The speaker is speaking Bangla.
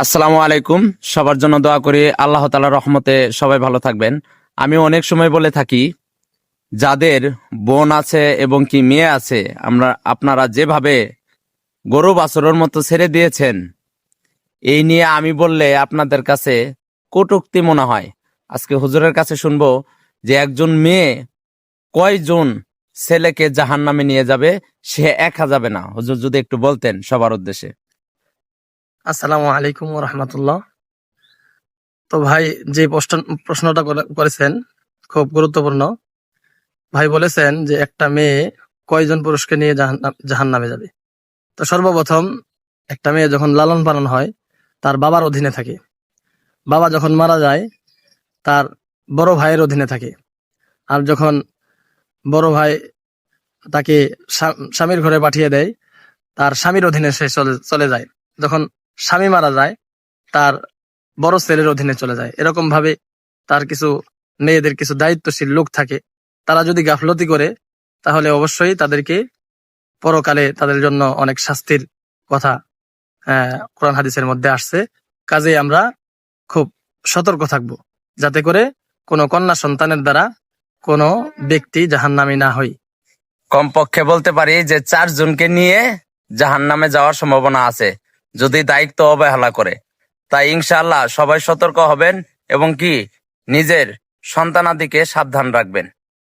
আসসালামু আলাইকুম। সবার জন্য দোয়া করি আল্লাহ তাআলার রহমতে সবাই ভালো থাকবেন। আমি অনেক সময় বলে থাকি, যাদের বোন আছে এবং কি মেয়ে আছে, আপনারা যেভাবে গরু বাছুরের মতো ছেড়ে দিয়েছেন, এই নিয়ে আমি বললে আপনাদের কাছে কটূক্তি মনে হয়। আজকে হুজুরের কাছে শুনবো যে একজন মেয়ে কয়জন ছেলেকে জাহান্নামে নিয়ে যাবে, সে একা যাবে না। হুজুর যদি একটু বলতেন সবার উদ্দেশ্যে। আসসালামু আলাইকুম রহমতুল্লাহ। তো ভাই, যে প্রশ্নটা করেছেন খুব গুরুত্বপূর্ণ। ভাই বলেছেন যে একটা মেয়ে কয়জন পুরুষকে নিয়ে জাহান্নামে যাবে। তো সর্বপ্রথম, একটা মেয়ে যখন লালন পালন হয় তার বাবার অধীনে থাকে। বাবা যখন মারা যায় তার বড় ভাইয়ের অধীনে থাকে। আর যখন বড় ভাই তাকে স্বামীর ঘরে পাঠিয়ে দেয়, তার স্বামীর অধীনে সে চলে যায়। যখন স্বামী মারা যায় তার বড় ছেলের অধীনে চলে যায়। এরকম ভাবে তার কিছু মেয়েদের কিছু দায়িত্বশীল লোক থাকে। তারা যদি গাফলতি করে তাহলে অবশ্যই তাদেরকে পরকালে তাদের জন্য অনেক শাস্তির কথা কোরআন হাদিসের মধ্যে আসছে। কাজেই আমরা খুব সতর্ক থাকব, যাতে করে কোনো কন্যা সন্তানের দ্বারা কোনো ব্যক্তি জাহান্নামী না হয়। কমপক্ষে বলতে পারি যে 4 জনকে নিয়ে জাহান্নামে যাওয়ার সম্ভাবনা আছে, যদি দায়িত্ব অবহেলা করে। তাই ইনশাআল্লাহ সবাই সতর্ক হবেন এবং কি নিজের সন্তানাদিকে সাবধান রাখবেন।